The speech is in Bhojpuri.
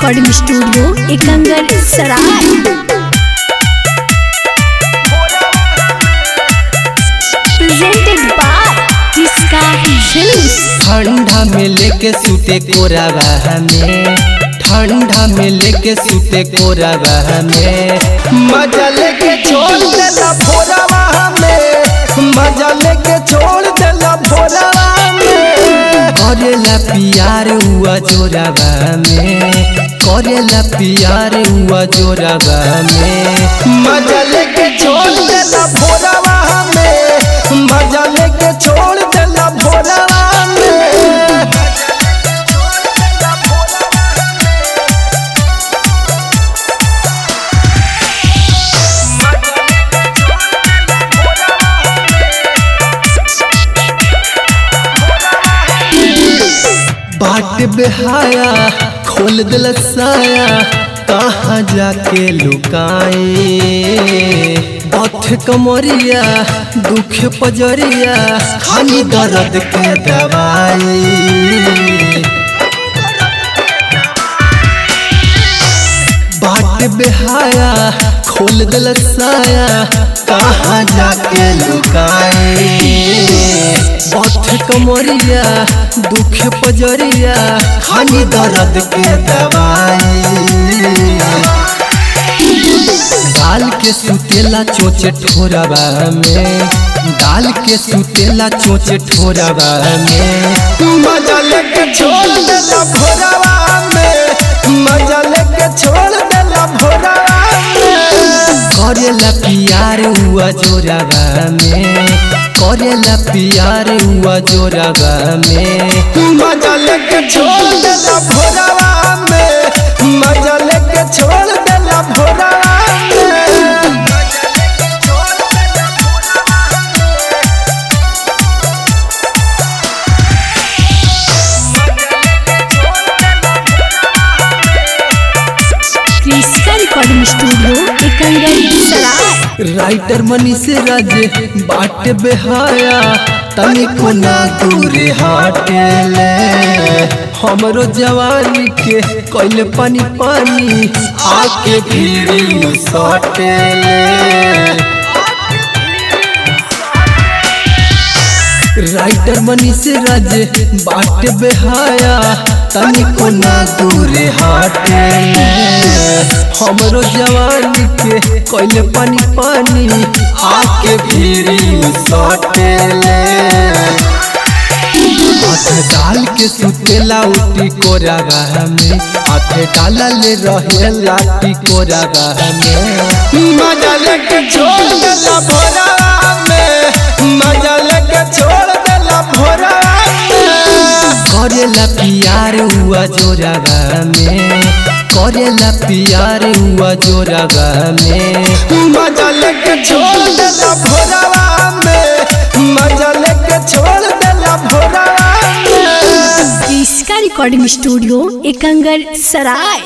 रिकॉर्डिंग स्टूडियो एकंगर सराय। प्रेजेंटेड बाय किसका फिल्म्स। ठंडा में लेके सूते कोराबा में, ठंडा में लेके सूते कोराबा में, मजा लेके छोड़ देला भोरवा में, मजा लेके छोड़ देला भोरवा में। करेला प्यार हुआ जोराबा में, करेला प्यार हुआ जोराबा में, मजा लेके छोड़ देला भोरवा में, मजा लेके छोड़ देला भोरवा में। बाट बेहाया खोल दिल साया, कहाँ जाके लुकाए। बथ कमरिया दुख पजरिया, खाली दर्द के दवाई। बाट बेहाया खोल दिल साया, कहाँ जाके लुकाए। बथ कमरिया दुख पजरिया, खाली दर्द के दवाई। डाल के सुतेला चोचे ठोरबा में, डाल के सुतेला चोचे ठोरबा में, मजा लेके छोड़ देला भोरवा में, मजा लेके छोड़ देला भोरवा में। करेला प्यार हुआ जोराबा में, करेला प्यार हुआ जोराबा में, मजा लेके छोड़ देला भोरवा में, मजा लेके छोड़ देला भोरवा में। किसका रिकॉर्डिंग स्टूडियो एकंगर सराय। राइटर मनीष राजे बाट बेहाया, तनिको ना दूर हटेले। हमरो जवानी के कोइले पानी पानी, आके भीरी सटेले। राइटर मनीष राजे बाट बेहाया, तनिको ना दूर हटेले। हमरो जवानी के कोइले पानी पानी, आके भीरी सटेले। हाथ डाल के सुतेला उठी कोराबा में, हाथ डाला ले रहे लाठी कोराबा में, मजा लेके छोड़ देला भोरवा में, मजा लेके छोड़ देला भोरवा में। करेला प्यार हुआ जोराबा में, करेला प्यार हुआ जोराबा में, मजा लेके छोड़ देला भोरवा में, मजा लेके छोड़ देला भोरवा में। किसका रिकॉर्डिंग स्टूडियो एकंगर सराय।